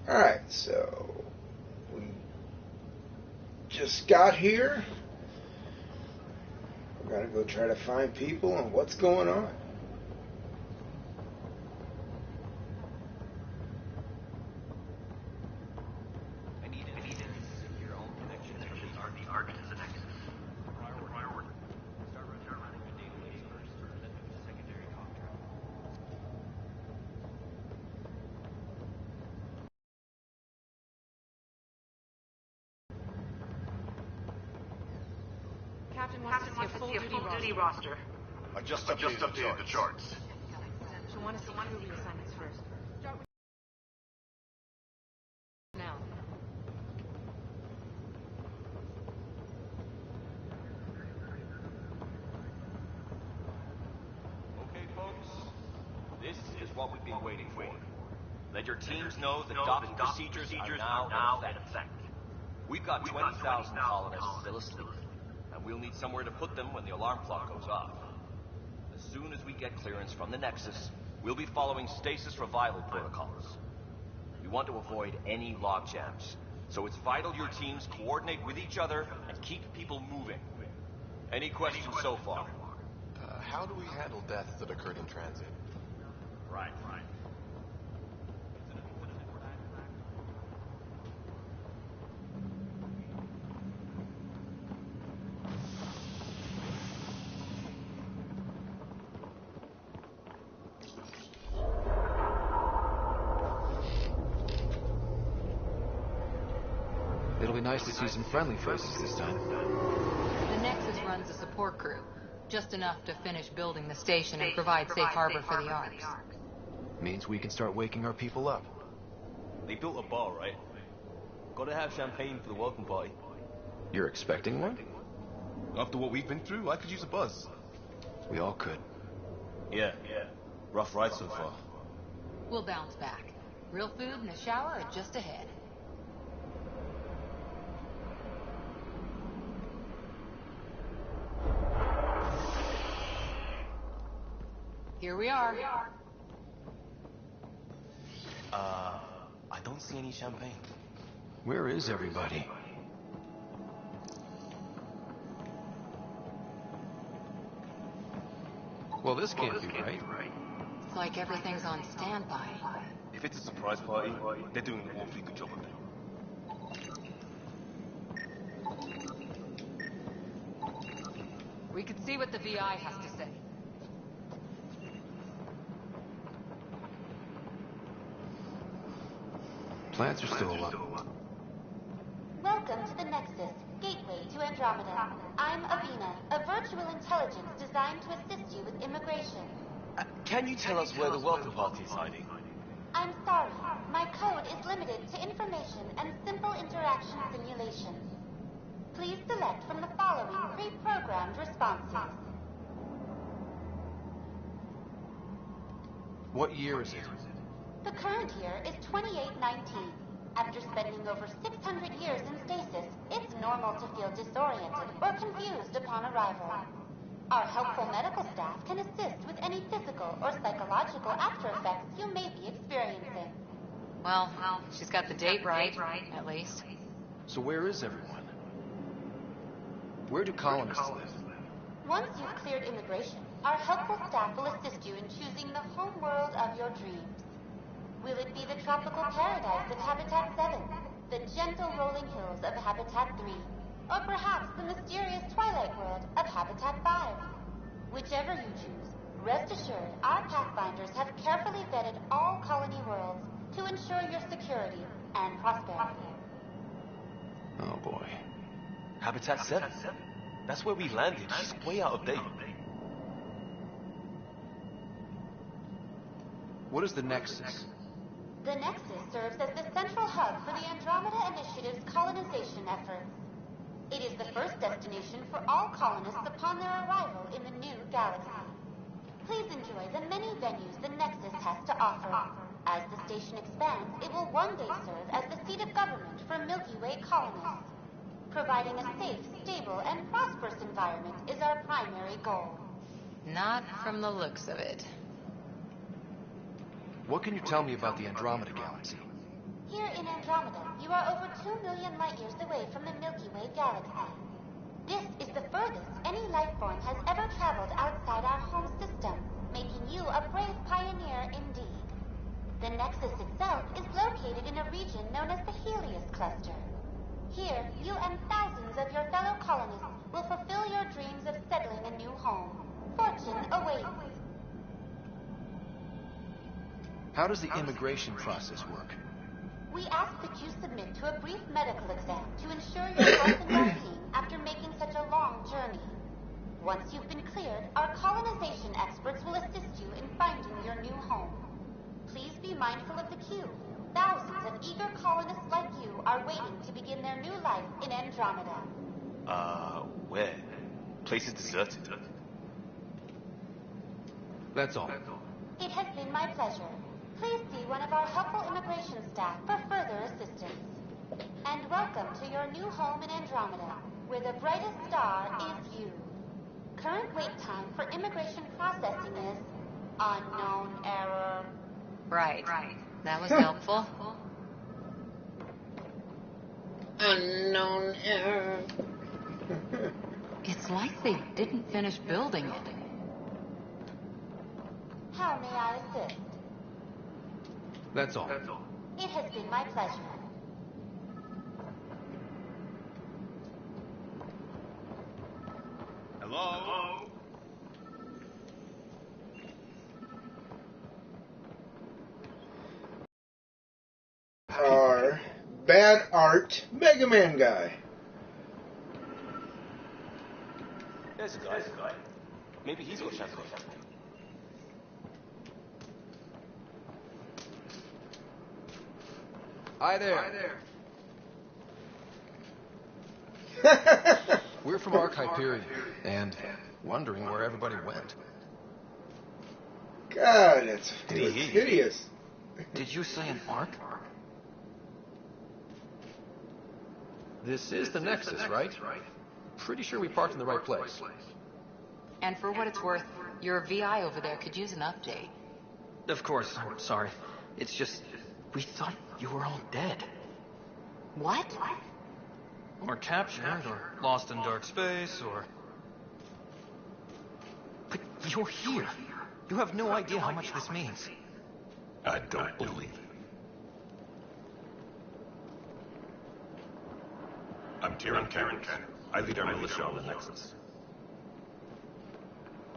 Alright, so we just got here. We gotta go try to find people and what's going on. Captain wants to see a full-duty roster. I just updated the charts. She'll want to see crew reassignments first. Start with now. Okay, folks. This is what we've been waiting for. Let your teams know the docking procedures are now in effect. We've got 20,000 colonists still asleep, and we'll need somewhere to put them when the alarm clock goes off. As soon as we get clearance from the Nexus, we'll be following stasis revival protocols. We want to avoid any logjams, so it's vital your teams coordinate with each other and keep people moving. Any questions so far? How do we handle deaths that occurred in transit? Right. It'll be nice to see some friendly faces this time. The Nexus runs a support crew, just enough to finish building the station and provide safe harbor for the arcs. Means we can start waking our people up. They built a bar, right? Gotta have champagne for the welcome party. You're expecting one? After what we've been through, I could use a buzz. We all could. Yeah. Rough ride so far. We'll bounce back. Real food and a shower are just ahead. Here we are. I don't see any champagne. Where is everybody? Well, this can't be right. It's like everything's on standby. If it's a surprise party, they're doing an awfully good job of it. We could see what the VI has to say. Plants are still alive. Welcome to the Nexus, gateway to Andromeda. I'm Avina, a virtual intelligence designed to assist you with immigration. Can you tell us where the welcome party is hiding? I'm sorry, my code is limited to information and simple interaction simulation. Please select from the following pre-programmed responses. What year is it? The current year is 2819. After spending over 600 years in stasis, it's normal to feel disoriented or confused upon arrival. Our helpful medical staff can assist with any physical or psychological after effects you may be experiencing. Well, she's got the date right, at least. So where is everyone? Where do colonists live? Once you've cleared immigration, our helpful staff will assist you in choosing the home world of your dreams. Will it be the tropical paradise of Habitat 7, the gentle rolling hills of Habitat 3, or perhaps the mysterious twilight world of Habitat 5? Whichever you choose, rest assured our Pathfinders have carefully vetted all colony worlds to ensure your security and prosperity. Oh boy. Habitat 7? That's where we landed. She's way out of date. What is the Nexus? The Nexus serves as the central hub for the Andromeda Initiative's colonization efforts. It is the first destination for all colonists upon their arrival in the new galaxy. Please enjoy the many venues the Nexus has to offer. As the station expands, it will one day serve as the seat of government for Milky Way colonists. Providing a safe, stable, and prosperous environment is our primary goal. Not from the looks of it. What can you tell me about the Andromeda Galaxy? Here in Andromeda, you are over 2 million light years away from the Milky Way galaxy. This is the furthest any life form has ever traveled outside our home system, making you a brave pioneer indeed. The Nexus itself is located in a region known as the Helios Cluster. Here, you and thousands of your fellow colonists will fulfill your dreams of settling a new home. Fortune awaits. How does the immigration process work? We ask that you submit to a brief medical exam to ensure your health and well-being after making such a long journey. Once you've been cleared, our colonization experts will assist you in finding your new home. Please be mindful of the queue. Thousands of eager colonists like you are waiting to begin their new life in Andromeda. Where? Place is deserted. That's all. It has been my pleasure. Please see one of our helpful immigration staff for further assistance. And welcome to your new home in Andromeda, where the brightest star is you. Current wait time for immigration processing is unknown error. Right. That was helpful. Unknown error. It's like they didn't finish building it. How may I assist? That's all. It has been my pleasure. Hello? Our bad art Mega Man guy. There's a guy. Maybe he's got champagne. Hi there. We're from Arc Hyperion, and wondering where everybody went. God, it's hideous. Did you say an Arc? This is the Nexus, right? Pretty sure we parked in the right place. And for what it's worth, your VI over there could use an update. Of course, I'm sorry. It's just, we thought you were all dead. What? Or captured, or lost in dark space, or... But you're here. You have no idea how much this means. I don't believe it. I'm Tyrion Karen. I lead our militia on the Nexus.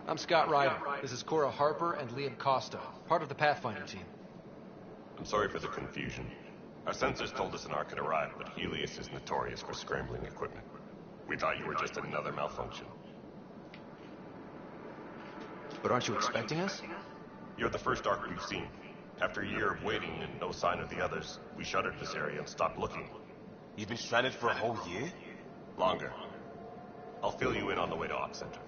I'm Scott Ryder. This is Cora Harper and Liam Costa, part of the Pathfinder team. I'm sorry for the confusion. Our sensors told us an Ark had arrived, but Helios is notorious for scrambling equipment. We thought you were just another malfunction. But aren't you expecting us? You're the first Ark we've seen. After a year of waiting and no sign of the others, we shuttered this area and stopped looking. You've been stranded for a whole year? Longer. I'll fill you in on the way to Op Center.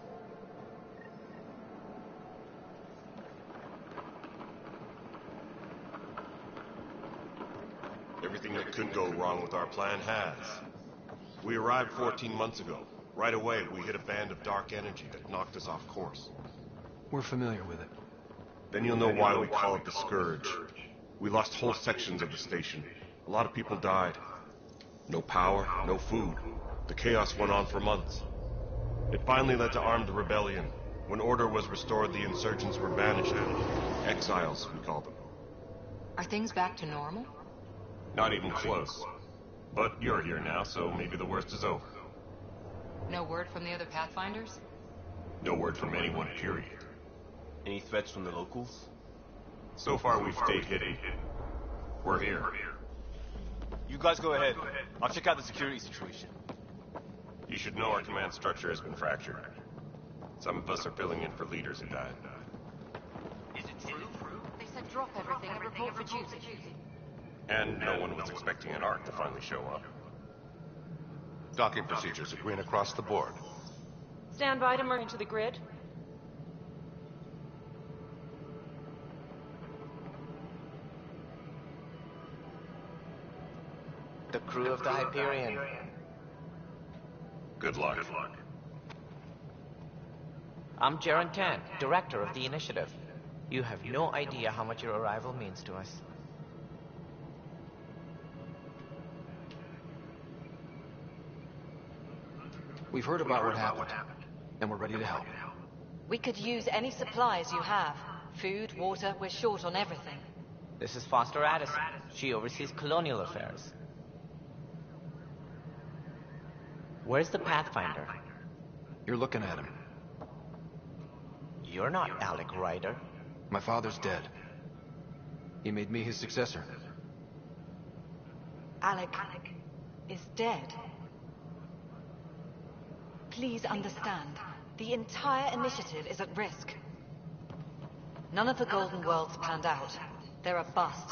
Everything that could go wrong with our plan has. We arrived 14 months ago. Right away, we hit a band of dark energy that knocked us off course. We're familiar with it. Then you'll know why we call it the Scourge. We lost whole sections of the station. A lot of people died. No power, no food. The chaos went on for months. It finally led to armed rebellion. When order was restored, the insurgents were banished. Exiles, we call them. Are things back to normal? Not even close. But you're here now, so maybe the worst is over. No word from the other Pathfinders? No word from anyone, period. Any threats from the locals? So far, we've stayed hidden. We're here. You guys go ahead. I'll check out the security situation. You should know our command structure has been fractured. Some of us are filling in for leaders who died. Is it true? They said drop everything and report for duty. And no one was expecting an Ark to finally show up. Docking procedures are green across the board. Stand by to merge into the grid. The crew of the Hyperion. Good luck. I'm Jaren Tan, director of the initiative. You have no idea how much your arrival means to us. We've heard about what happened, and we're ready to help. We could use any supplies you have. Food, water, we're short on everything. This is Foster Addison. She oversees colonial affairs. Where's the Pathfinder? You're looking at him. You're not Alec Ryder. My father's dead. He made me his successor. Alec is dead. Please understand, the entire initiative is at risk. None of the Golden Worlds panned out. They're a bust,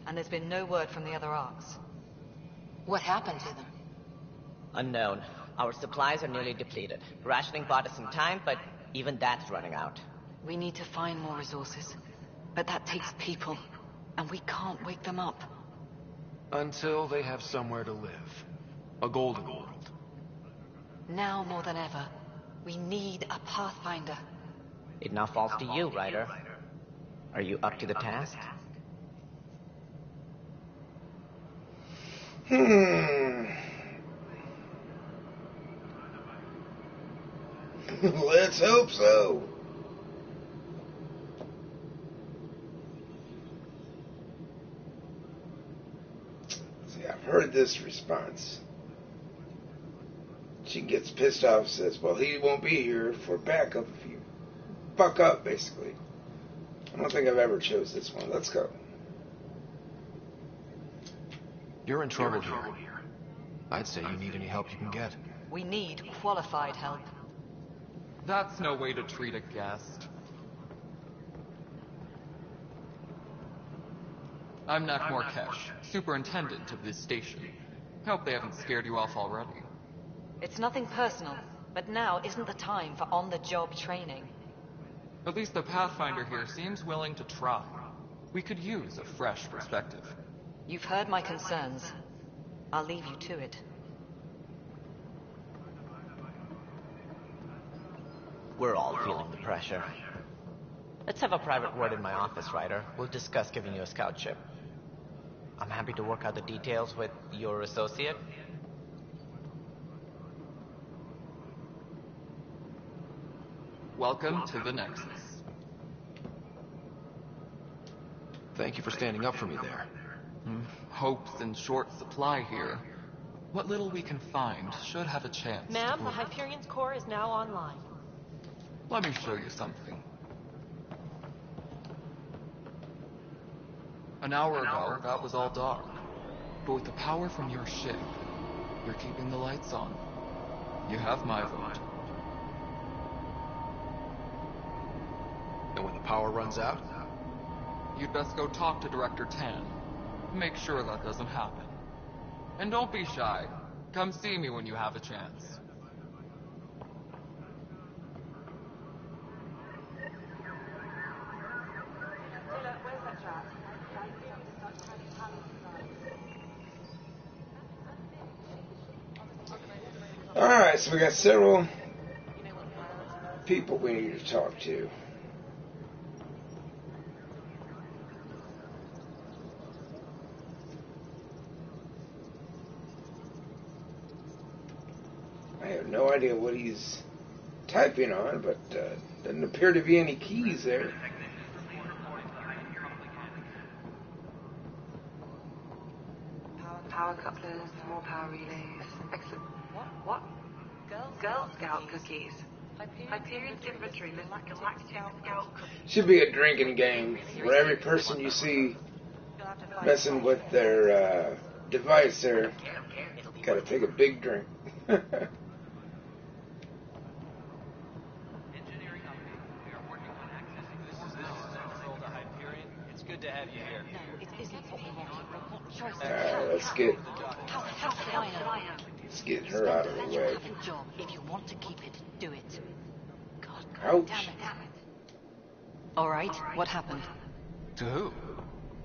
and there's been no word from the other arcs. What happened to them? Unknown. Our supplies are nearly depleted. Rationing bought us some time, but even that's running out. We need to find more resources, but that takes people, and we can't wake them up. Until they have somewhere to live. A golden world. Now more than ever, we need a Pathfinder. It now falls to you, Ryder. Are you up to the task? Let's hope so. See, I've heard this response. She gets pissed off, says, well, he won't be here for backup if you fuck up, basically. I don't think I've ever chose this one. Let's go. You're in trouble here. I'd say you need any help you can get. We need qualified help. That's no way to treat a guest. I'm Nak Morkesh, superintendent of this station. Hope they haven't scared you off already. It's nothing personal, but now isn't the time for on-the-job training. At least the Pathfinder here seems willing to try. We could use a fresh perspective. You've heard my concerns. I'll leave you to it. We're all feeling the pressure. Let's have a private word in my office, Ryder. We'll discuss giving you a scout ship. I'm happy to work out the details with your associate. Welcome to the Nexus. Thank you for standing up for me there. Hope's in short supply here. What little we can find should have a chance. Ma'am, the Hyperion's core is now online. Let me show you something. An hour ago, that was all dark. But with the power from your ship, you're keeping the lights on. You have my vote. And when the power runs out? You'd best go talk to Director Tan. Make sure that doesn't happen. And don't be shy. Come see me when you have a chance. Alright, so we got several people we need to talk to. I have no idea what he's typing on, but doesn't appear to be any keys there. Power couplers, more power relays. Excellent. What? Girl Scout cookies. Hyperion's inventory lists galactic Scout cookies. Should be a drinking game where every person you see messing with their device there gotta take a big drink. It's good to have you here. No, it isn't what we wanted, but what choice do we Alright, have? let's get her out of the way. Have a job. If you want to keep it, do it. God, Ouch. damn it. All right, what happened? To who?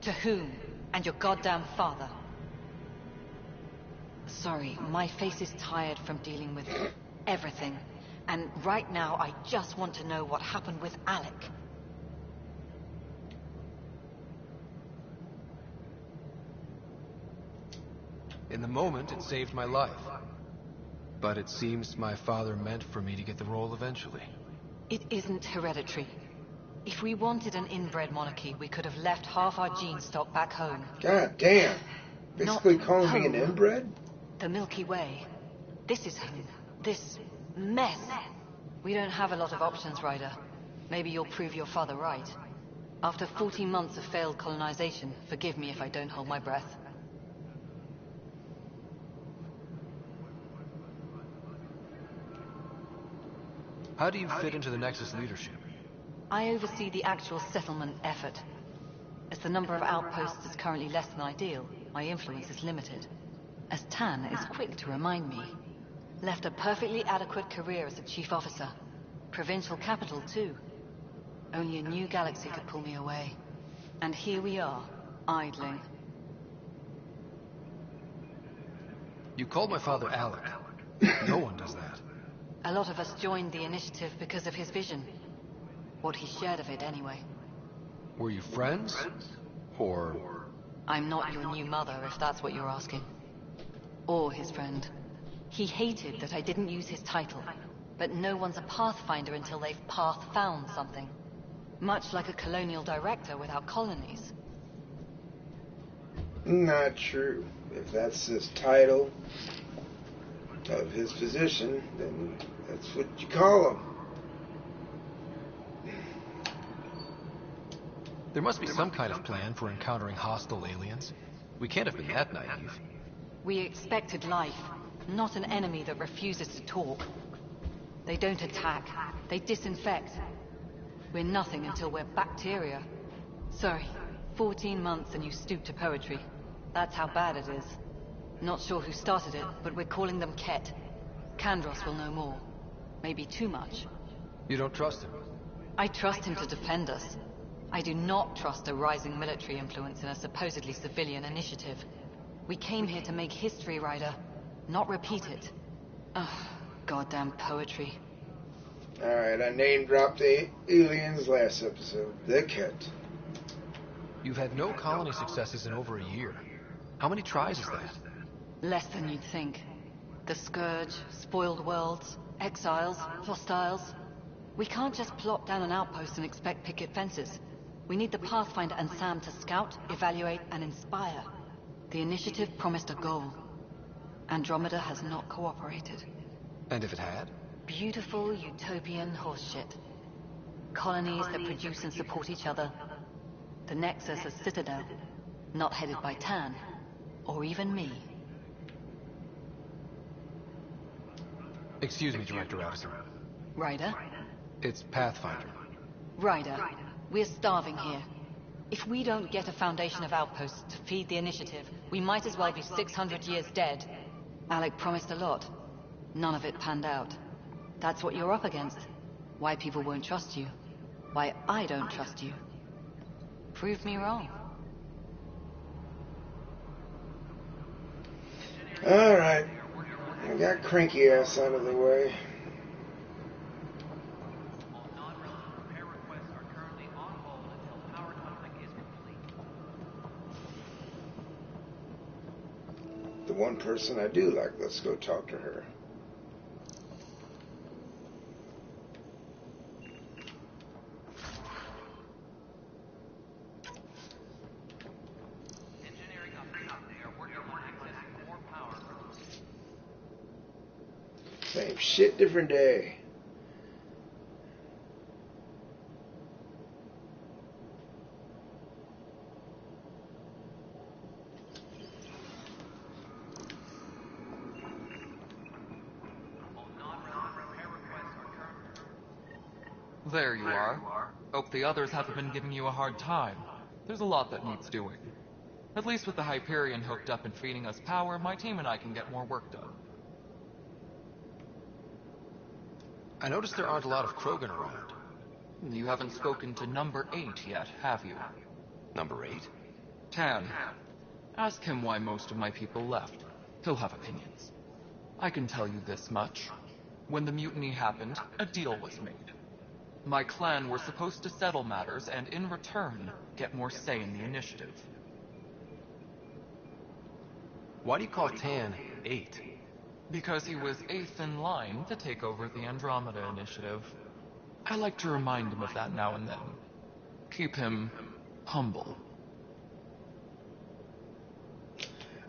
To whom? And your goddamn father. Sorry, my face is tired from dealing with everything. And right now, I just want to know what happened with Alec. In the moment, it saved my life. But it seems my father meant for me to get the role eventually. It isn't hereditary. If we wanted an inbred monarchy, we could have left half our gene stock back home. God damn. Basically Not calling me home. an inbred? The Milky Way. This is home. This mess. We don't have a lot of options, Ryder. Maybe you'll prove your father right. After 14 months of failed colonization, forgive me if I don't hold my breath. How do you fit into the Nexus leadership? I oversee the actual settlement effort. As the number of outposts is currently less than ideal, my influence is limited. As Tan is quick to remind me. Left a perfectly adequate career as a chief officer. Provincial capital, too. Only a new galaxy could pull me away. And here we are, idling. You called my father Alec. No one does that. A lot of us joined the initiative because of his vision. What he shared of it, anyway. Were you friends? Or... I'm not your new mother, if that's what you're asking. Or his friend. He hated that I didn't use his title. But no one's a pathfinder until they've path-found something. Much like a colonial director without colonies. Not true. If that's his title of his position, then that's what you call him. There must be some kind of plan for encountering hostile aliens. We can't have been that naive. We expected life, not an enemy that refuses to talk. They don't attack, they disinfect. We're nothing until we're bacteria. Sorry, 14 months and you stoop to poetry. That's how bad it is. Not sure who started it, but we're calling them Ket. Kandros will know more. Maybe too much. You don't trust him? I trust him to defend us. I do not trust a rising military influence in a supposedly civilian initiative. We came here to make history, Ryder, not repeat it. Ugh, goddamn poetry. Alright, I name-dropped the aliens last episode. The Ket. You've had no colony successes in over a year. How many tries is that? Less than you'd think. The Scourge, spoiled worlds, exiles, hostiles. We can't just plop down an outpost and expect picket fences. We need the Pathfinder and Sam to scout, evaluate, and inspire. The initiative promised a goal. Andromeda has not cooperated. And if it had? Beautiful utopian horseshit. Colonies that produce and support each other. The Nexus a citadel, not headed by Tan, or even me. Excuse me, Director Addison. Ryder? It's Pathfinder. Ryder, we're starving here. If we don't get a foundation of outposts to feed the initiative, we might as well be 600 years dead. Alec promised a lot. None of it panned out. That's what you're up against. Why people won't trust you. Why I don't trust you. Prove me wrong. Alright. I got cranky ass out of the way. The one person I do like, let's go talk to her. Same shit, different day. There you are. Hope the others haven't been giving you a hard time. There's a lot that needs doing. At least with the Hyperion hooked up and feeding us power, my team and I can get more work done. I noticed there aren't a lot of Krogan around. You haven't spoken to number 8 yet, have you? Number 8? Tan. Ask him why most of my people left. He'll have opinions. I can tell you this much. When the mutiny happened, a deal was made. My clan were supposed to settle matters and, in return, get more say in the initiative. Why do you call Tan 8? Because he was eighth in line to take over the Andromeda initiative. I like to remind him of that now and then. Keep him humble.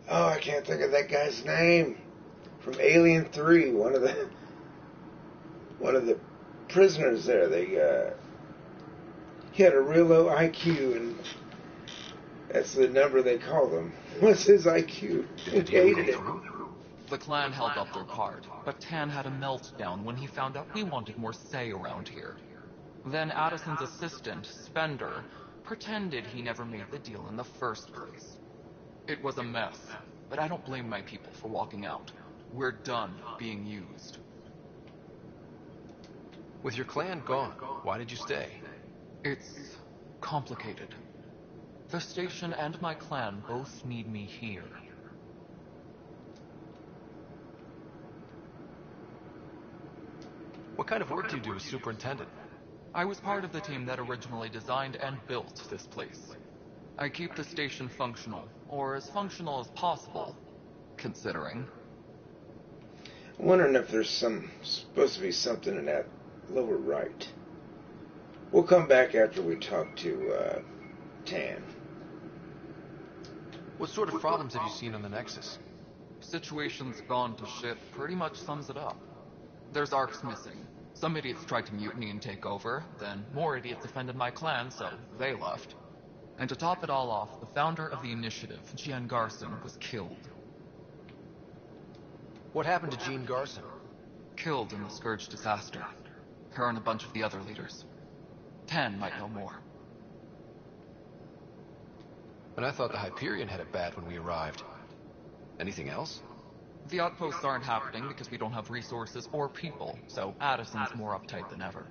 Oh, I can't think of that guy's name. From Alien 3, one of the prisoners there. He had a real low IQ, and that's the number they called him. What's his IQ? He hated it. The clan held up their card, but Tan had a meltdown when he found out we wanted more say around here. Then Addison's assistant, Spender, pretended he never made the deal in the first place. It was a mess, but I don't blame my people for walking out. We're done being used. With your clan gone, why did you stay? It's complicated. The station and my clan both need me here. What kind of work do you do as superintendent? I was part of the team that originally designed and built this place. I keep the station functional, or as functional as possible, considering. I'm wondering if there's supposed to be something in that lower right. We'll come back after we talk to Tan. What sort of problems have you seen on the Nexus? Situation's gone to shit pretty much sums it up. There's arcs missing. Some idiots tried to mutiny and take over, then more idiots offended my clan, so they left. And to top it all off, the founder of the initiative, Jean Garson, was killed. What happened to Jean Garson? Killed in the Scourge disaster. Her and a bunch of the other leaders. Tan might know more. But I thought the Hyperion had it bad when we arrived. Anything else? The outposts aren't happening because we don't have resources or people, so Addison's more uptight than ever.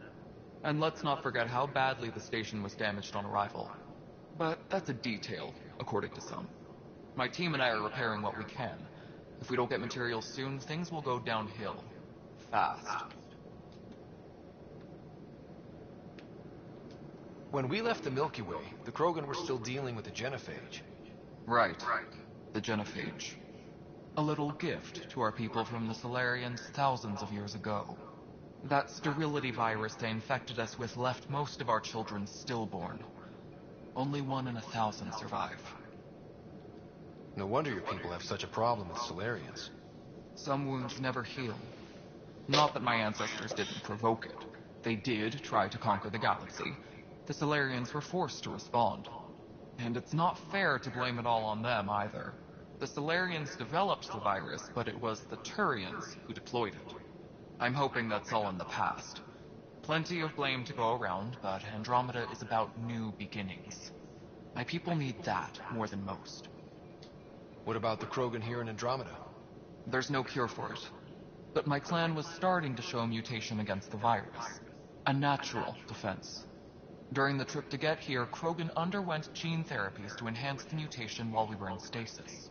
And let's not forget how badly the station was damaged on arrival. But that's a detail, according to some. My team and I are repairing what we can. If we don't get materials soon, things will go downhill. Fast. When we left the Milky Way, the Krogan were still dealing with the genophage. Right. The genophage. A little gift to our people from the Solarians thousands of years ago. That sterility virus they infected us with left most of our children stillborn. Only 1 in 1,000 survive. No wonder your people have such a problem with Solarians. Some wounds never heal. Not that my ancestors didn't provoke it. They did try to conquer the galaxy. The Solarians were forced to respond. And it's not fair to blame it all on them either. The Solarians developed the virus, but it was the Turians who deployed it. I'm hoping that's all in the past. Plenty of blame to go around, but Andromeda is about new beginnings. My people need that more than most. What about the Krogan here in Andromeda? There's no cure for it. But my clan was starting to show mutation against the virus. A natural defense. During the trip to get here, Krogan underwent gene therapies to enhance the mutation while we were in stasis.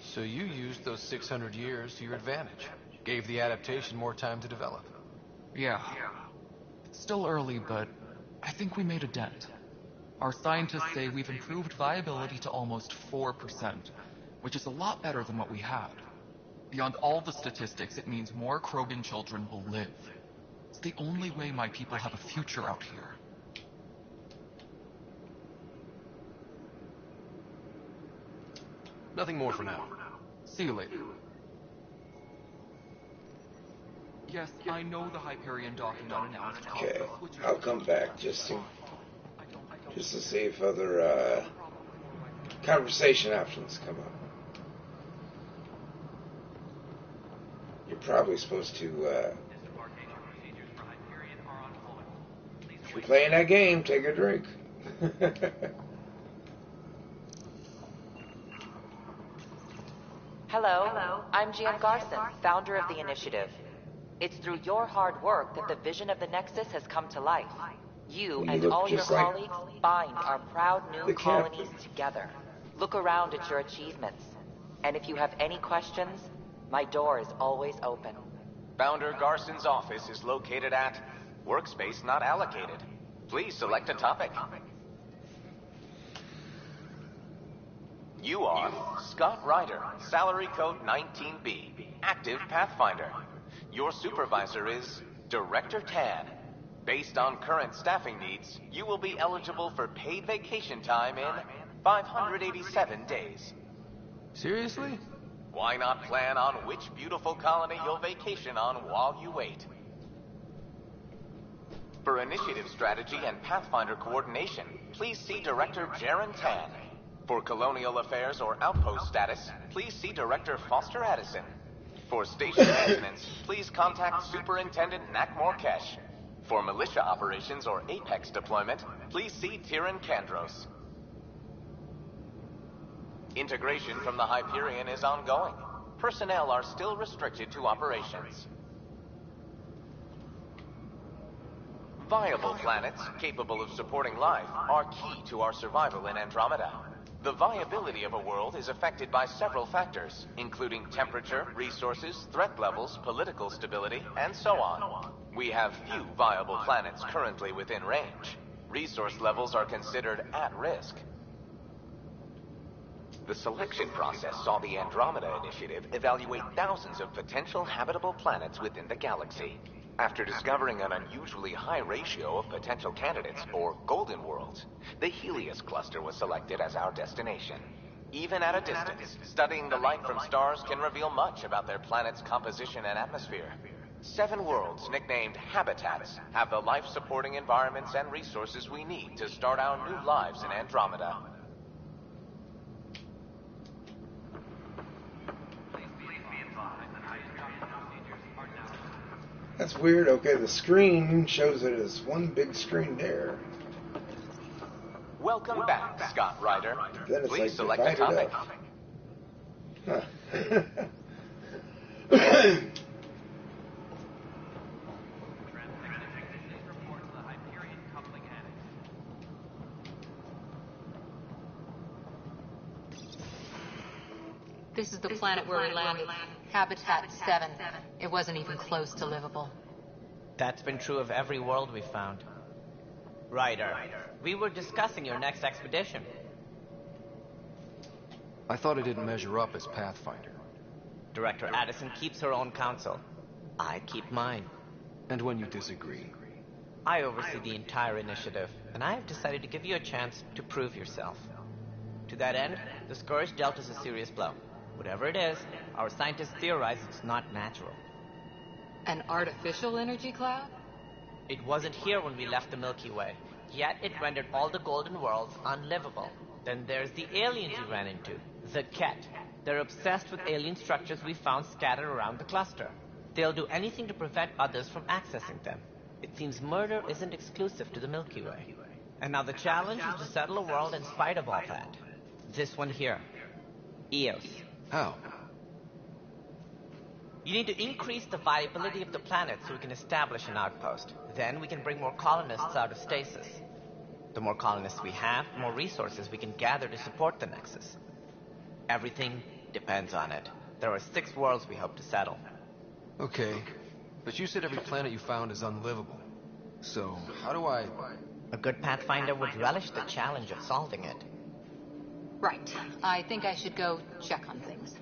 So you used those 600 years to your advantage. Gave the adaptation more time to develop. Yeah. It's still early, but I think we made a dent. Our scientists say we've improved viability to almost 4%, which is a lot better than what we had. Beyond all the statistics, it means more Krogan children will live. It's the only way my people have a future out here. Nothing more for now. See you later. Yes, I know the Hyperion docking unannounced. Okay, I'll come back just to see if other conversation options come up. You're probably supposed to, if you're playing that game, take a drink. Hello, I'm Jean Garson, founder of the initiative. It's through your hard work that the vision of the Nexus has come to life. You and all your colleagues bind our proud new colonies together. Look around at your achievements. And if you have any questions, my door is always open. Founder Garson's office is located at Workspace Not Allocated. Please select a topic. You are Scott Ryder, salary code 19B, active Pathfinder. Your supervisor is Director Tan. Based on current staffing needs, you will be eligible for paid vacation time in 587 days. Seriously? Why not plan on which beautiful colony you'll vacation on while you wait? For initiative strategy and Pathfinder coordination, please see Director Jaren Tan. For colonial affairs or outpost status, please see Director Foster Addison. For station maintenance, please contact Superintendent Nakmor Kesh. For militia operations or Apex deployment, please see Tyran Kandros. Integration from the Hyperion is ongoing. Personnel are still restricted to operations. Viable planets capable of supporting life are key to our survival in Andromeda. The viability of a world is affected by several factors, including temperature, resources, threat levels, political stability, and so on. We have few viable planets currently within range. Resource levels are considered at risk. The selection process saw the Andromeda Initiative evaluate thousands of potential habitable planets within the galaxy. After discovering an unusually high ratio of potential candidates, or golden worlds, the Helios cluster was selected as our destination. Even at a distance, studying the light from stars can reveal much about their planet's composition and atmosphere. 7 worlds, nicknamed habitats, have the life-supporting environments and resources we need to start our new lives in Andromeda. That's weird. Okay, the screen shows it as one big screen there. Welcome back, Scott Ryder. Then it's Please like select a divided topic. up. Huh. This is the planet where we landed. Habitat 7. It wasn't even close to livable. That's been true of every world we found. Ryder, we were discussing your next expedition. I thought it didn't measure up as Pathfinder. Director Addison keeps her own counsel. I keep mine. And when you disagree? I oversee the entire initiative, and I have decided to give you a chance to prove yourself. To that end, the Scourge dealt us a serious blow. Whatever it is, our scientists theorize it's not natural. An artificial energy cloud? It wasn't here when we left the Milky Way, yet it rendered all the golden worlds unlivable. Then there's the aliens we ran into, the Ket. They're obsessed with alien structures we found scattered around the cluster. They'll do anything to prevent others from accessing them. It seems murder isn't exclusive to the Milky Way. And now the challenge is to settle a world in spite of all that. This one here. Eos. How? You need to increase the viability of the planet so we can establish an outpost. Then we can bring more colonists out of stasis. The more colonists we have, the more resources we can gather to support the Nexus. Everything depends on it. There are 6 worlds we hope to settle. Okay, but you said every planet you found is unlivable. So, how do I... A good Pathfinder would relish the challenge of solving it. Right. I think I should go check on things.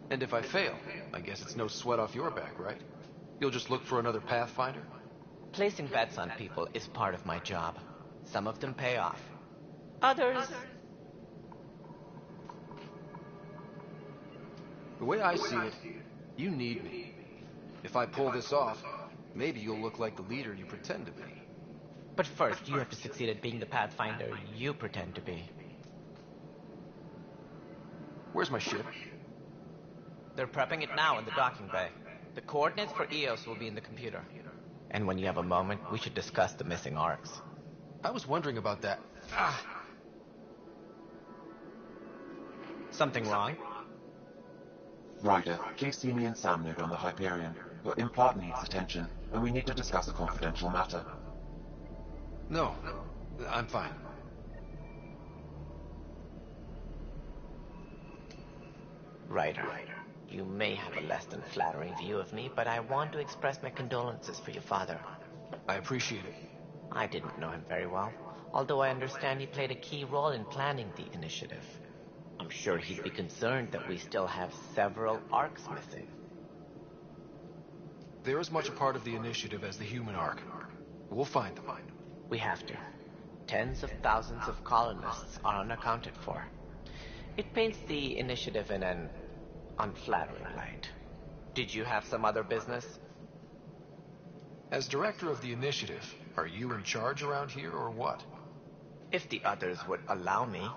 And if I fail, I guess it's no sweat off your back, right? You'll just look for another Pathfinder? Placing bets on people is part of my job. Some of them pay off. Others... The way I see it, you need me. If I pull this off, maybe you'll look like the leader you pretend to be. But first, you have to succeed at being the Pathfinder you pretend to be. Where's my ship? They're prepping it now in the docking bay. The coordinates for Eos will be in the computer. And when you have a moment, we should discuss the missing arcs. I was wondering about that. Ah! Something wrong? Ryder, please see me and Samnod on the Hyperion. Your implant needs attention, and we need to discuss a confidential matter. No, I'm fine. Ryder, you may have a less than flattering view of me, but I want to express my condolences for your father. I appreciate it. I didn't know him very well. although I understand he played a key role in planning the initiative. I'm sure he'd be concerned that we still have several arcs missing. They're as much a part of the initiative as the human arc. We'll find them. We have to. Tens of thousands of colonists are unaccounted for. It paints the initiative in an unflattering light. Did you have some other business? As director of the initiative, are you in charge around here or what? If the others would allow me.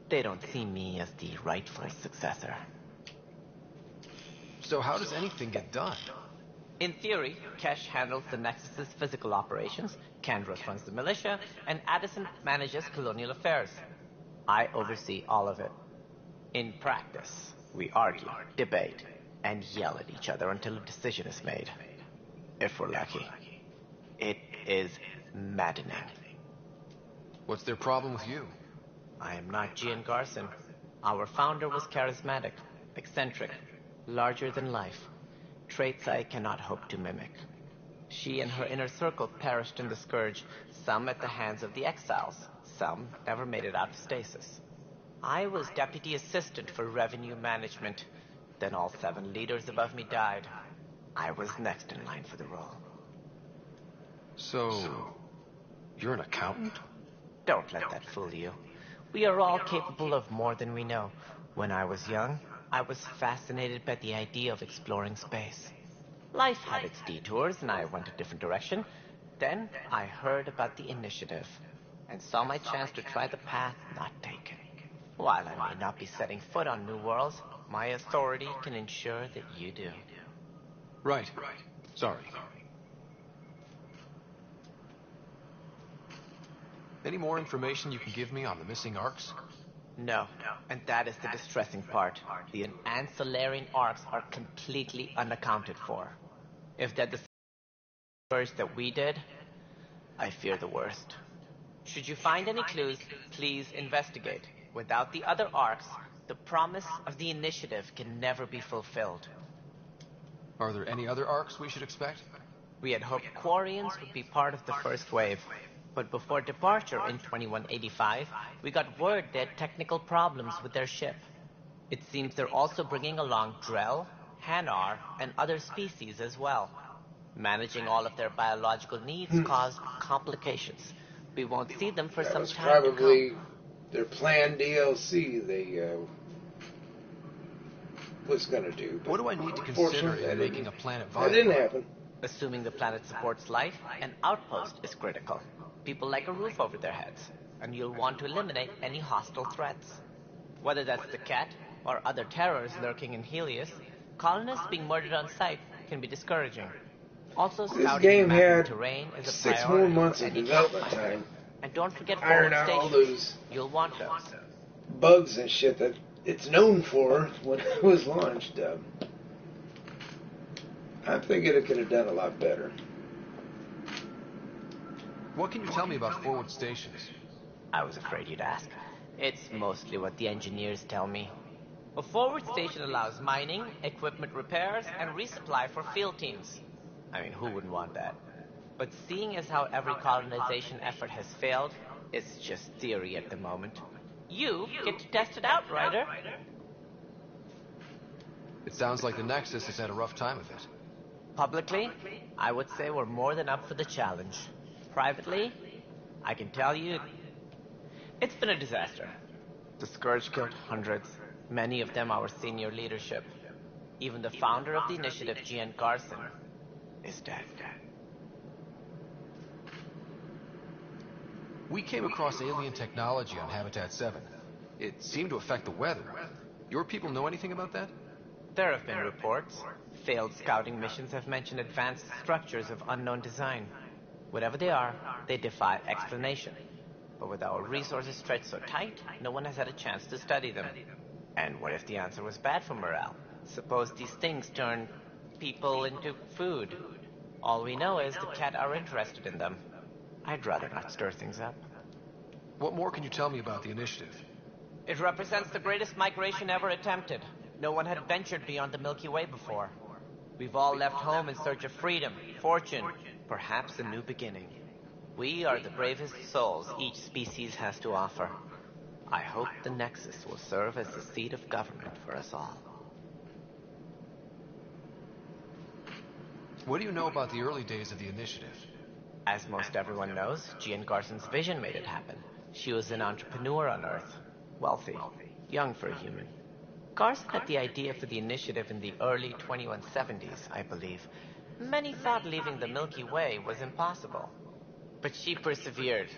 They don't see me as the rightful successor. So how does anything get done? In theory, Kesh handles the Nexus's physical operations, Kandros runs the militia, and Addison manages colonial affairs. I oversee all of it. In practice, we argue, debate, and yell at each other until a decision is made. If we're lucky. It is maddening. What's their problem with you? I am not Gian Garson. Our founder was charismatic, eccentric, larger than life. Traits I cannot hope to mimic. She and her inner circle perished in the Scourge, some at the hands of the Exiles, some never made it out of stasis. I was deputy assistant for revenue management. Then all 7 leaders above me died. I was next in line for the role. So, you're an accountant? Don't let that fool you. We are all capable of more than we know. When I was young, I was fascinated by the idea of exploring space. Life had its detours, and I went a different direction. Then I heard about the initiative, and saw my chance to try the path not taken. While I may not be setting foot on New Worlds, my authority can ensure that you do. Right. Sorry. Any more information you can give me on the missing arcs? No, and that is the distressing part. The ancillary arcs are completely unaccounted for. If they're the first that we did, I fear the worst. Should you find any clues, please investigate. Without the other arcs, the promise of the initiative can never be fulfilled. Are there any other arcs we should expect? We had hoped Quarians would be part of the first wave. But before departure in 2185, we got word they had technical problems with their ship. It seems they're also bringing along Drell, Hanar, and other species as well. Managing all of their biological needs caused complications. We won't see them for some time to come. That was probably their planned DLC they was going to do. What do I need to consider in making a planet viable? That didn't happen. Assuming the planet supports life, an outpost is critical. People like a roof over their heads, and you'll want to eliminate any hostile threats. Whether that's the Cat or other terrors lurking in Helios, colonists being murdered on sight can be discouraging. Also, scouting and mapping terrain is a 6 priority more months for of any development pathfinder. time. And don't forget Iron forward out all stations. those You'll want those. bugs and shit that it's known for when it was launched. I'm thinking it could have done a lot better. What can you tell me about forward stations? I was afraid you'd ask. It's mostly what the engineers tell me. A forward station allows mining, equipment repairs, and resupply for field teams. I mean, who wouldn't want that? But seeing as how every colonization effort has failed, it's just theory at the moment. You get to test it out, Ryder. It sounds like the Nexus has had a rough time of it. Publicly, I would say we're more than up for the challenge. Privately, I can tell you, it's been a disaster. The Scourge killed hundreds, many of them our senior leadership. Even the founder of the initiative, Gian Garson, is dead. We came across alien technology on Habitat 7. It seemed to affect the weather. Your people know anything about that? There have been reports. Failed scouting missions have mentioned advanced structures of unknown design. Whatever they are, they defy explanation. But with our resources stretched so tight, no one has had a chance to study them. And what if the answer was bad for morale? Suppose these things turn people into food. All we know is the Cat are interested in them. I'd rather not stir things up. What more can you tell me about the initiative? It represents the greatest migration ever attempted. No one had ventured beyond the Milky Way before. We've all left home in search of freedom, fortune, perhaps a new beginning. We are the bravest souls each species has to offer. I hope the Nexus will serve as the seat of government for us all. What do you know about the early days of the initiative? As most everyone knows, Jean Garson's vision made it happen. She was an entrepreneur on Earth. Wealthy. Young for a human. Garson had the idea for the initiative in the early 2170s, I believe. Many thought leaving the Milky Way was impossible. But she persevered.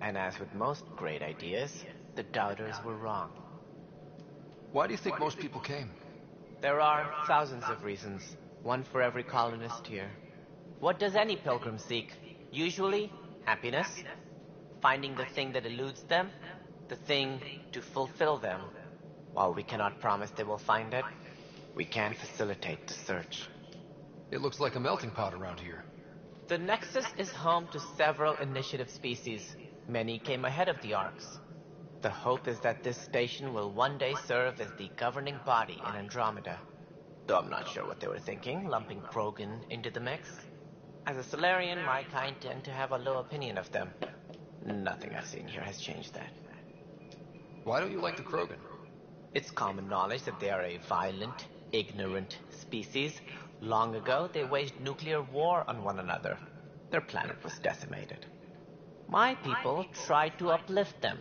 And as with most great ideas, the doubters were wrong. Why do you think most people came? There are thousands of reasons, one for every colonist here. What does any pilgrim seek? Usually, happiness, finding the thing that eludes them, the thing to fulfill them. While we cannot promise they will find it, we can facilitate the search. It looks like a melting pot around here. The Nexus is home to several initiative species. Many came ahead of the Arks. The hope is that this station will one day serve as the governing body in Andromeda. Though I'm not sure what they were thinking, lumping Krogan into the mix. As a Solarian, my kind tend to have a low opinion of them. Nothing I've seen here has changed that. Why don't you like the Krogan? It's common knowledge that they are a violent, ignorant species. Long ago, they waged nuclear war on one another. Their planet was decimated. My people tried to uplift them,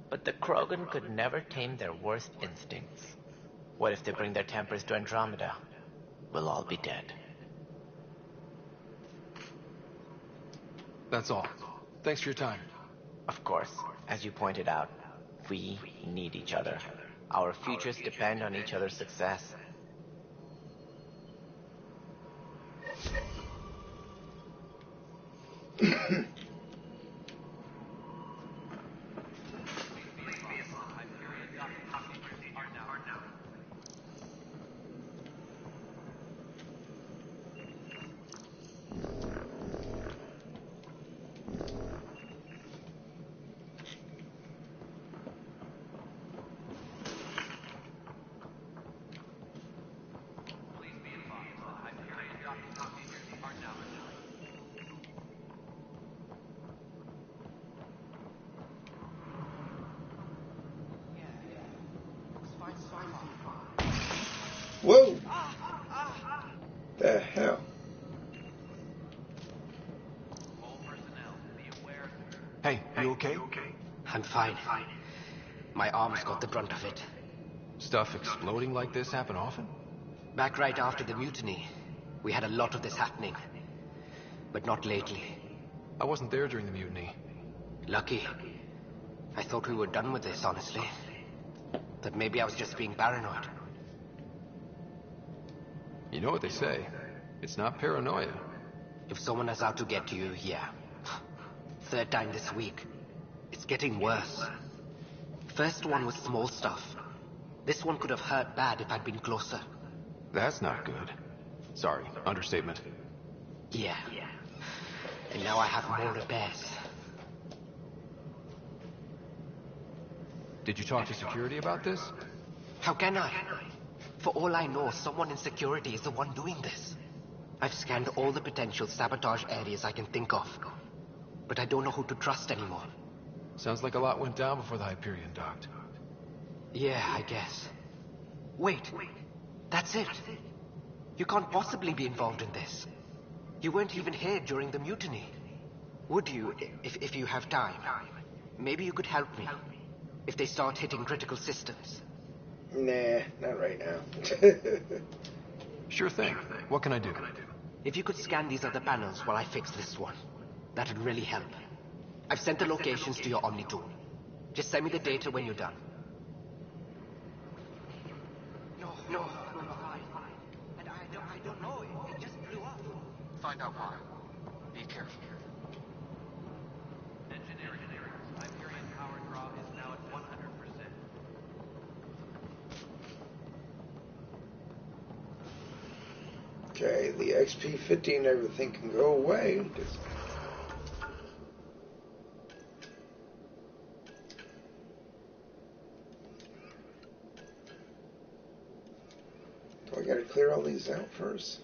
but the Krogan could never tame their worst instincts. What if they bring their tempers to Andromeda? We'll all be dead. That's all. Thanks for your time. Of course, as you pointed out, we need each other. Our futures depend on each other's success. Whoa! The hell? Hey, you okay? I'm fine. My arms got the brunt of it. Stuff exploding like this happen often? Back right after the mutiny, we had a lot of this happening. But not lately. I wasn't there during the mutiny. Lucky. I thought we were done with this, honestly. But maybe I was just being paranoid. You know what they say. It's not paranoia. If someone is out to get you, yeah. Third time this week. It's getting worse. First one was small stuff. This one could have hurt bad if I'd been closer. That's not good. Sorry, understatement. Yeah. And now I have more repairs. Did you talk to security about this? How can I? For all I know, someone in security is the one doing this. I've scanned all the potential sabotage areas I can think of. But I don't know who to trust anymore. Sounds like a lot went down before the Hyperion docked. Yeah, I guess. Wait. That's it. You can't possibly be involved in this. You weren't even here during the mutiny. Would you, if you have time? Maybe you could help me. If they start hitting critical systems. Nah, not right now. Sure thing. What can I do? If you could scan these other panels while I fix this one, that'd really help. I've sent the locations to your Omni tool. Just send me the data when you're done. No. And I don't know. It just blew up. Find out why. Be careful. Engineering. Hyperion power draw is now at 100%. Okay, the XP50 and everything can go away. Do I gotta clear all these out first?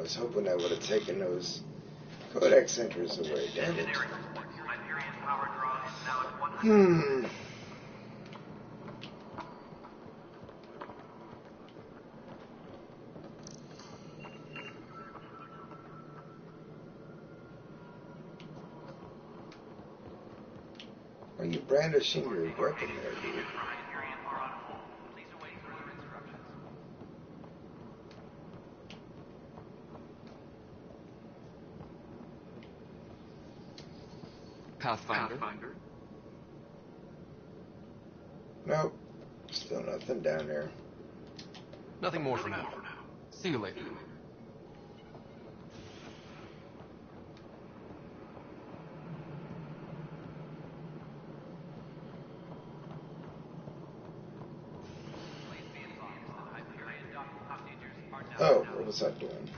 was hoping that would have taken those codex entries away. Damn it. Are you brandishing your weapon there, dude? Pathfinder? Nope. Still nothing down there. Nothing more for now. See you later. Oh, what was I doing?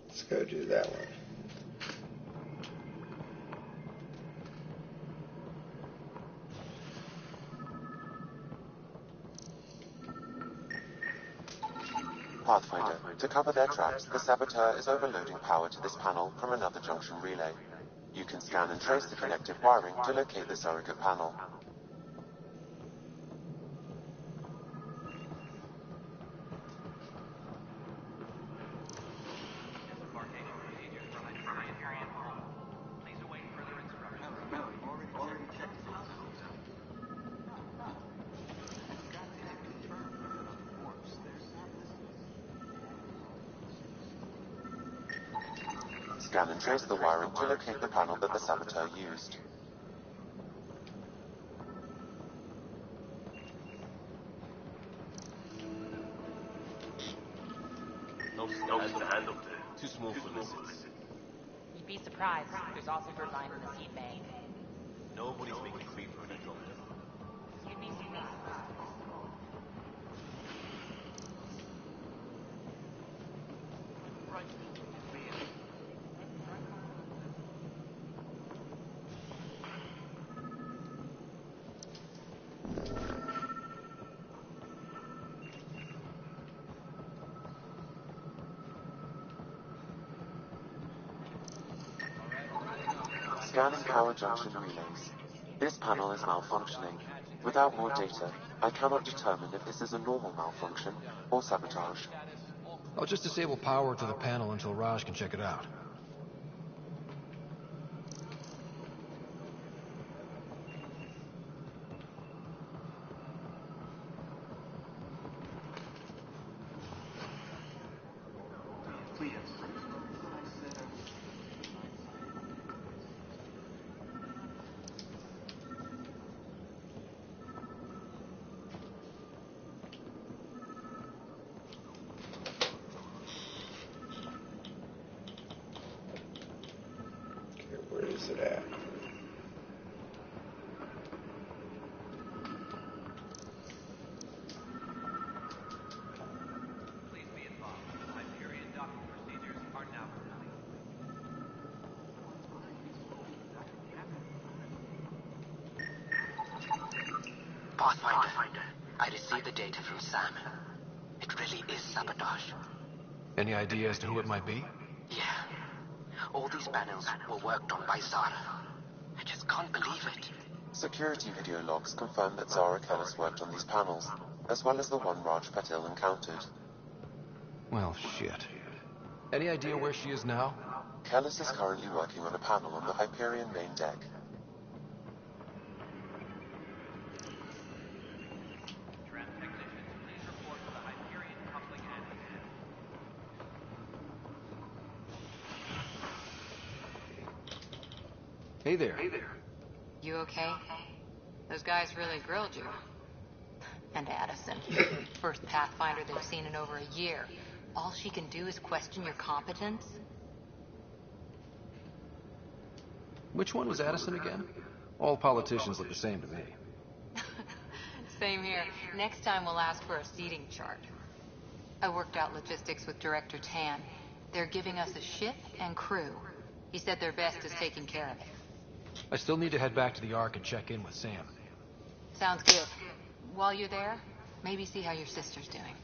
Let's go do that one. Pathfinder, to cover their tracks, the saboteur is overloading power to this panel from another junction relay. You can scan and trace the connective wiring to locate the surrogate panel. Scan and trace the wiring to locate the panel that the saboteur used. No stand up there. Too small for lizards. You'd be surprised. There's also turbine in the seed bank. Nobody's making free for Andromeda. You'd be surprised. Scanning power junction relays. This panel is malfunctioning. Without more data, I cannot determine if this is a normal malfunction or sabotage. I'll just disable power to the panel until Raj can check it out. Where is it at? Please be advised, Hyperion docking procedures are now complete. Pathfinder, I received the data from Sam. It really is sabotage. Any idea as to who it might be? Yeah. All these panels were worked on by Zara. I just can't believe it. Security video logs confirm that Zara Kellis worked on these panels, as well as the one Raj Patil encountered. Well, shit. Any idea where she is now? Kellis is currently working on a panel on the Hyperion main deck. Tram technicians, please report to the Hyperion coupling annex. Hey there. You okay? Those guys really grilled you. And Addison. First Pathfinder they've seen in over a year. All she can do is question your competence? Which one was Addison again? All politicians look the same to me. Same here. Next time we'll ask for a seating chart. I worked out logistics with Director Tan. They're giving us a ship and crew. He said their best is taking care of it. I still need to head back to the Ark and check in with Sam. Sounds good. While you're there, maybe see how your sister's doing.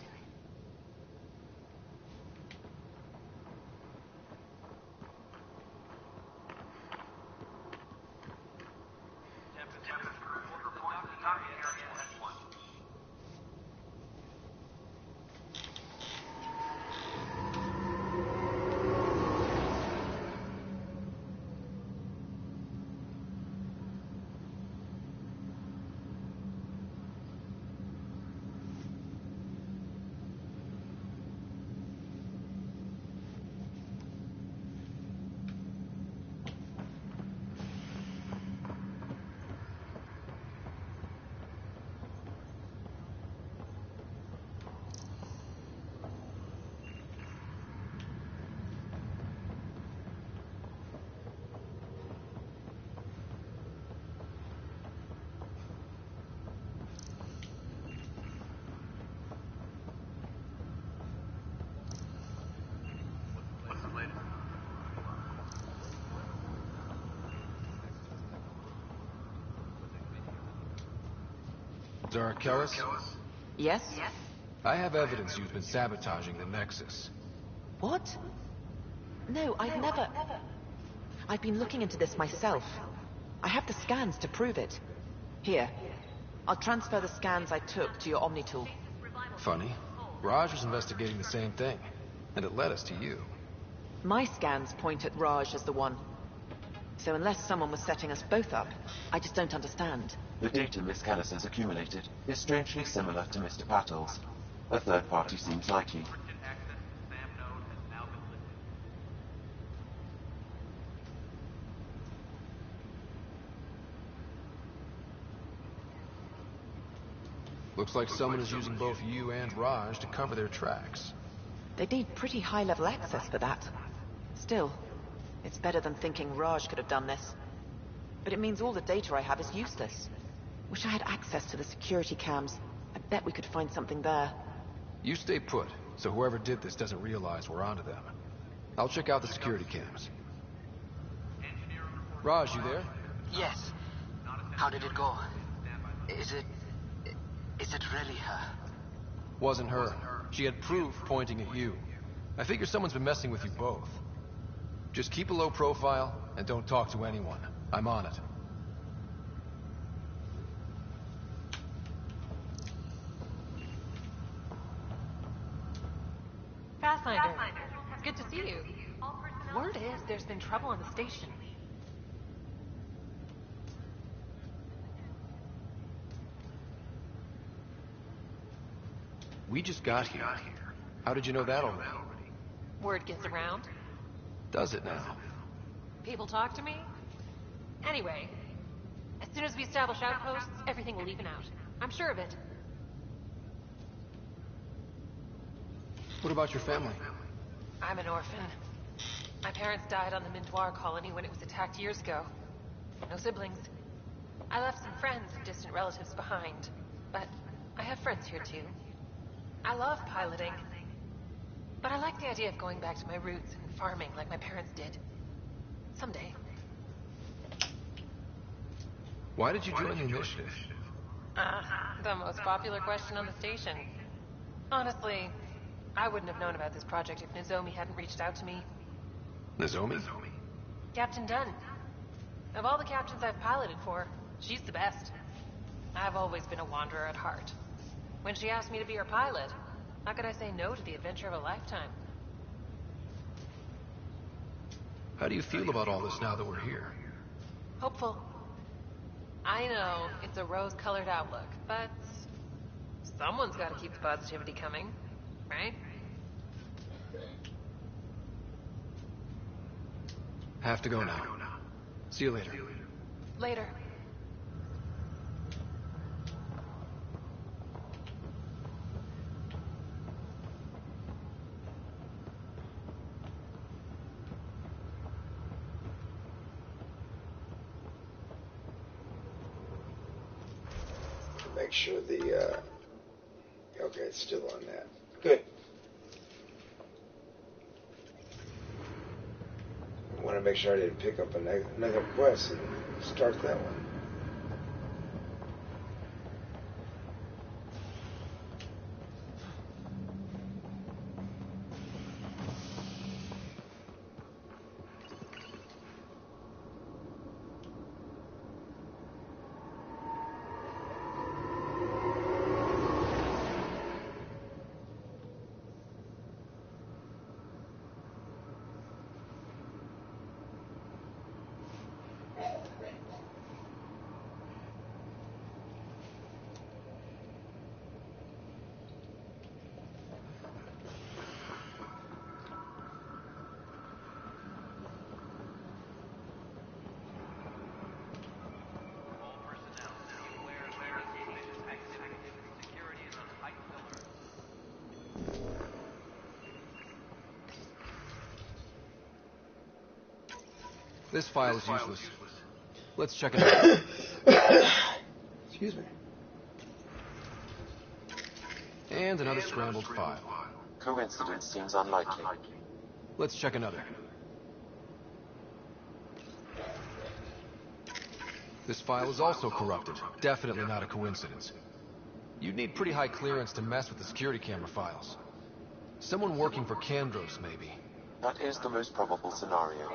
Zara Kellis? Yes? I have evidence you've been sabotaging the Nexus. What? No, I've never... I've been looking into this myself. I have the scans to prove it. Here. I'll transfer the scans I took to your Omni-tool. Funny. Raj was investigating the same thing, and it led us to you. My scans point at Raj as the one. So unless someone was setting us both up, I just don't understand. The data Miss Callis has accumulated is strangely similar to Mr. Patel's. A third party seems likely. Looks like someone is using both you and Raj to cover their tracks. They need pretty high-level access for that. Still, it's better than thinking Raj could have done this. But it means all the data I have is useless. Wish I had access to the security cams. I bet we could find something there. You stay put, so whoever did this doesn't realize we're onto them. I'll check out the security cams. Raj, you there? Yes. How did it go? Is it really her? Wasn't her. She had proof pointing at you. I figure someone's been messing with you both. Just keep a low profile, and don't talk to anyone. I'm on it. Pathfinder, it's good to see you. Word is there's been trouble on the station. We just got here. How did you know that already? Word gets around. Does it now? People talk to me. Anyway, as soon as we establish outposts, everything will even out. I'm sure of it. What about your family? I'm an orphan. My parents died on the Mindoir colony when it was attacked years ago. No siblings. I left some friends and distant relatives behind, but I have friends here too. I love piloting, but I like the idea of going back to my roots and farming like my parents did. Someday. Why did you join the initiative? The most popular question on the station. Honestly, I wouldn't have known about this project if Nozomi hadn't reached out to me. Nozomi? Captain Dunn. Of all the captains I've piloted for, she's the best. I've always been a wanderer at heart. When she asked me to be her pilot, how could I say no to the adventure of a lifetime? How do you feel about all this now that we're here? Hopeful. I know it's a rose-colored outlook, but someone's got to keep the positivity coming, right? Have to go now. See you later. Later. Make sure the, okay, it's still on that. Good. I want to make sure I didn't pick up another quest and start that one. This file is useless. Let's check it out. Excuse me. And another scrambled file. Coincidence seems unlikely. Let's check another. This file is also corrupted. Definitely not a coincidence. You'd need pretty high clearance to mess with the security camera files. Someone working for Kandros, maybe. That is the most probable scenario.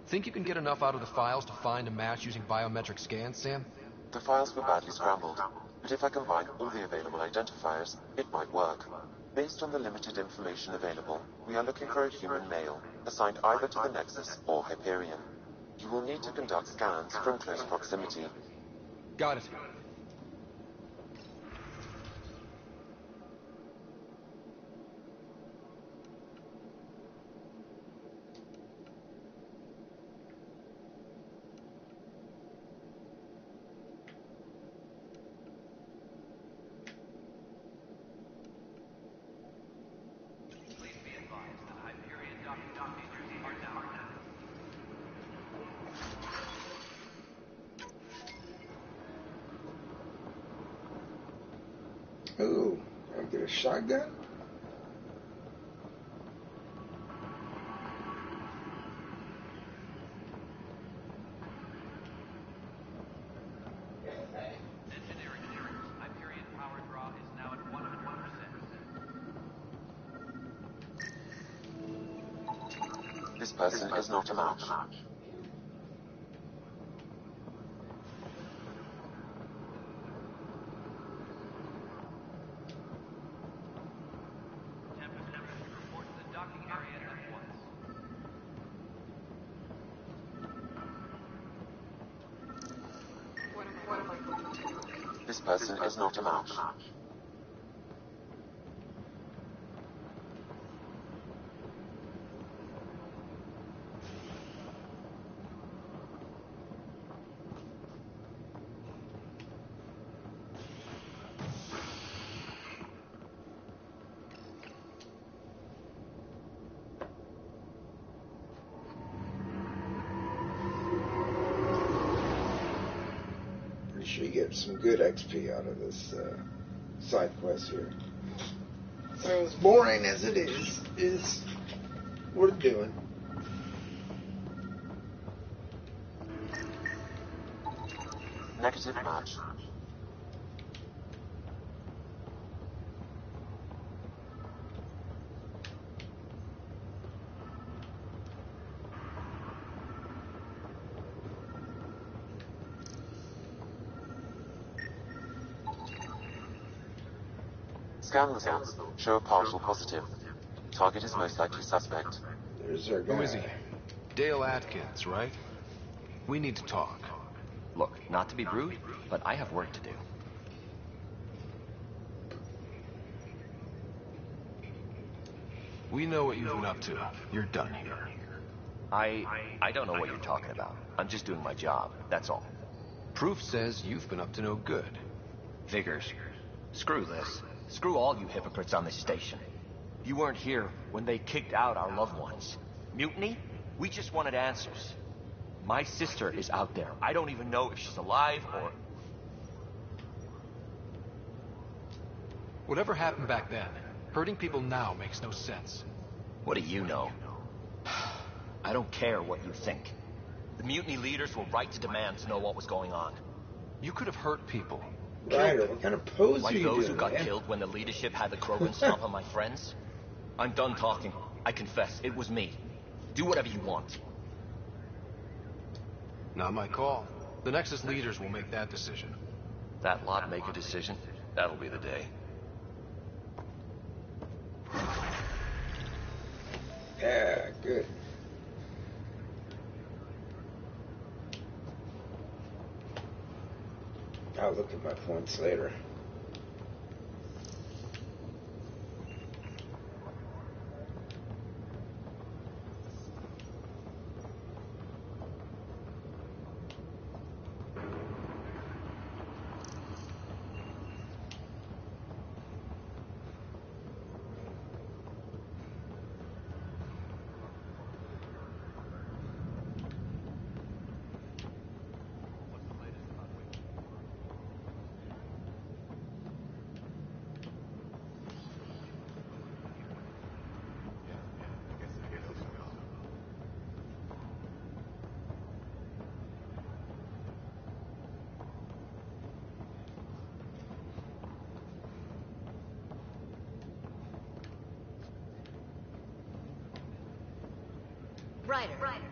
Think you can get enough out of the files to find a match using biometric scans, Sam? The files were badly scrambled, but if I combine all the available identifiers, it might work. Based on the limited information available, we are looking for a human male, assigned either to the Nexus or Hyperion. You will need to conduct scans from close proximity. Got it. Ooh, I get a shotgun? This person is not a match. This person is not a match. Pretty sure you get some good XP out of this side quest here. So as boring as it is worth doing. Negative match. Scan results show a partial positive. Target is most likely suspect. There's our guy. Who is he? Dale Atkins, right? We need to talk. Look, not to be rude, but I have work to do. We know what you've been up to. You're done here. I don't know what you're talking about. I'm just doing my job, that's all. Proof says you've been up to no good. Figures. Screw this. Screw all you hypocrites on this station. You weren't here when they kicked out our loved ones. Mutiny? We just wanted answers. My sister is out there. I don't even know if she's alive or... Whatever happened back then, hurting people now makes no sense. What do you know? I don't care what you think. The mutiny leaders were right to demand to know what was going on. You could have hurt people. Ryder, what kind of pose like are you doing, those who got man? killed when the leadership had the Krogan stomp on my friends? I'm done talking. I confess, it was me. Do whatever you want. Not my call. The Nexus leaders will make that decision. That lot make a decision? That'll be the day. Yeah, good. I'll look at my points later. Ryder.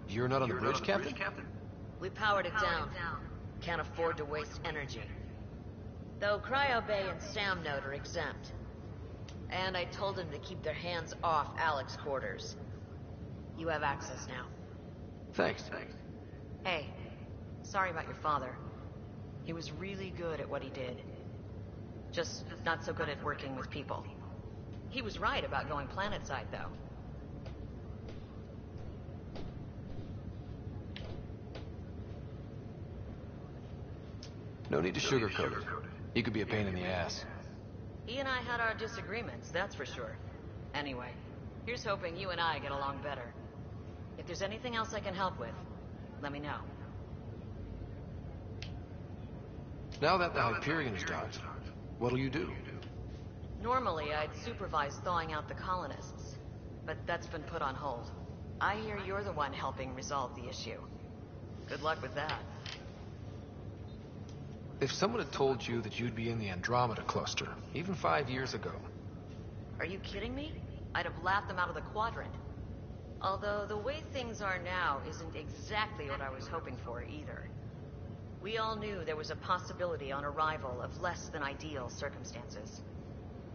You're not on the bridge, Captain? We powered it down. Can't afford to waste energy. Though Cryo Bay and Sam Note are exempt. And I told them to keep their hands off Alec's quarters. You have access now. Thanks. Hey, sorry about your father. He was really good at what he did. Just not so good at working with people. He was right about going planetside, though. No need to sugarcoat it. He could be a pain in the ass. He and I had our disagreements, that's for sure. Anyway, here's hoping you and I get along better. If there's anything else I can help with, let me know. Now that the Hyperion is docked, what'll you do? Normally, I'd supervise thawing out the colonists, but that's been put on hold. I hear you're the one helping resolve the issue. Good luck with that. If someone had told you that you'd be in the Andromeda cluster, even 5 years ago... Are you kidding me? I'd have laughed them out of the quadrant. Although the way things are now isn't exactly what I was hoping for either. We all knew there was a possibility on arrival of less than ideal circumstances.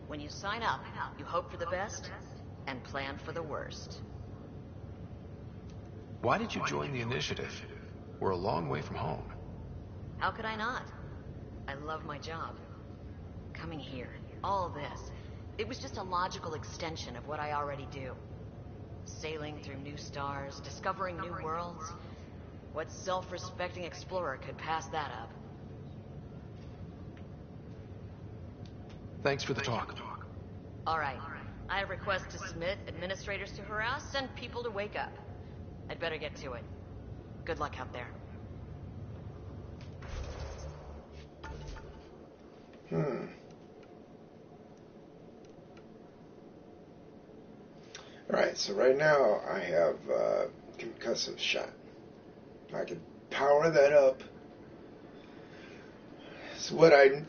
When you sign up, you hope for the best and plan for the worst. Why did you join the Initiative? We're a long way from home. How could I not? I love my job. Coming here, all this, it was just a logical extension of what I already do. Sailing through new stars, discovering new worlds. What self-respecting explorer could pass that up? Thanks for the talk. All right. I have requests to submit, administrators to harass, and people to wake up. I'd better get to it. Good luck out there. Alright, so right now I have concussive shot. I can power that up. So what I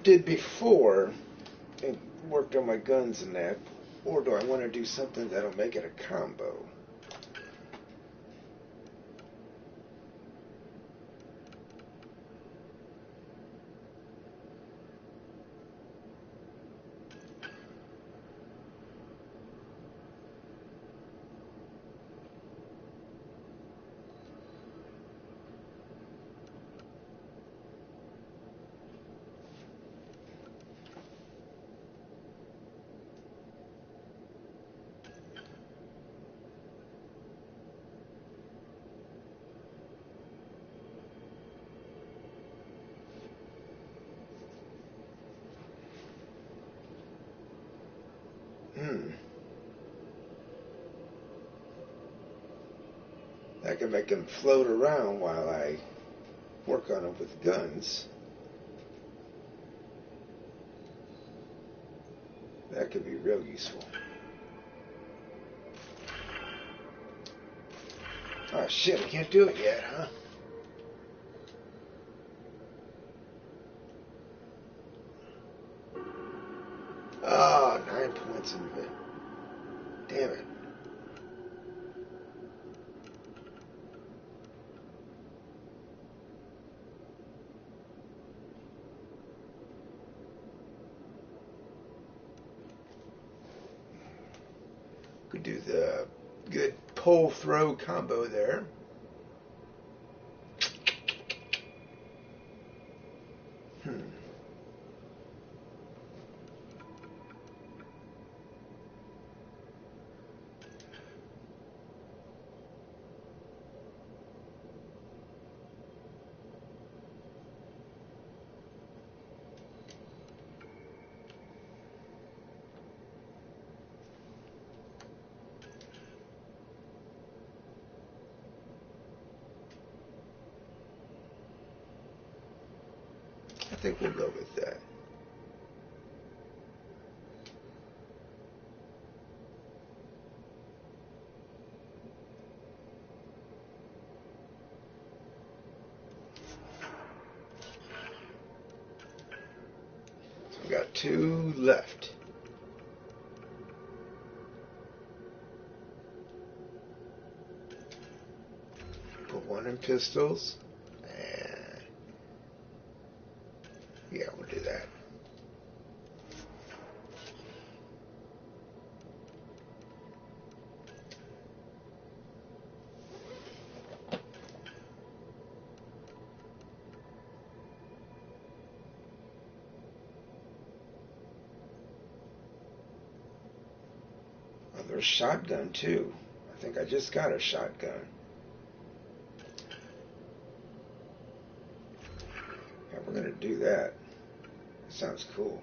did before, and worked on my guns and that, or do I want to do something that'll make it a combo? I can make them float around while I work on them with guns. That could be real useful. Oh shit, I can't do it yet, huh? Oh, 9 points in it. Damn it. Could do the good pole throw combo there. I think we'll go with that. So we got 2 left. Put 1 in pistols. And yeah, we'll do that. Oh, there's shotgun too. I think I just got a shotgun. Yeah, we're gonna do that. That sounds cool.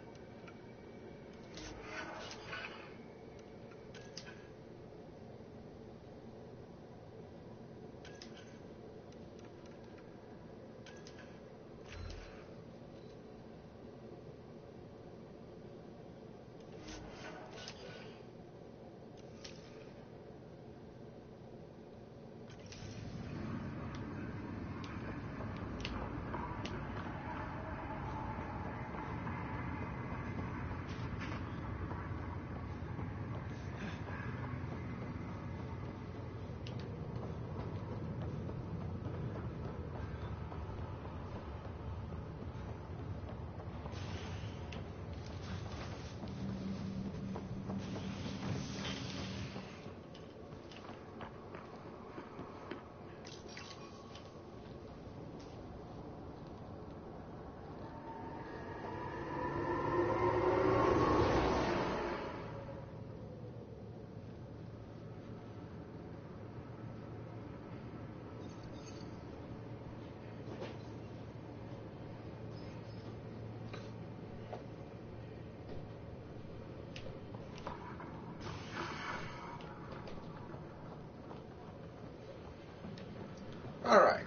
All right.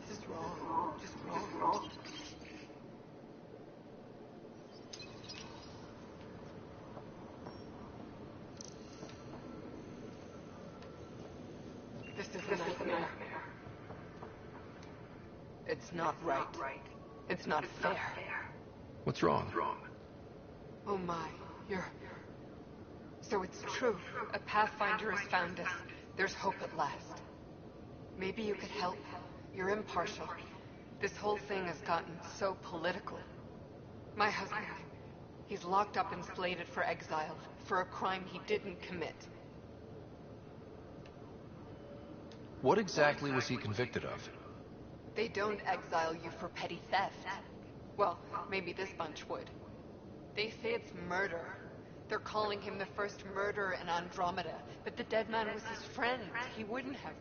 This is wrong. Just wrong. This is a nightmare. It's not right. It's not fair. What's wrong? Oh my, you're... So it's true. A Pathfinder has found us. There's hope at last. Maybe you could help. You're impartial. This whole thing has gotten so political. My husband, he's locked up and slated for exile for a crime he didn't commit. What exactly was he convicted of? They don't exile you for petty theft. Well, maybe this bunch would. They say it's murder. They're calling him the first murderer in Andromeda, but the dead man was his friend. He wouldn't have...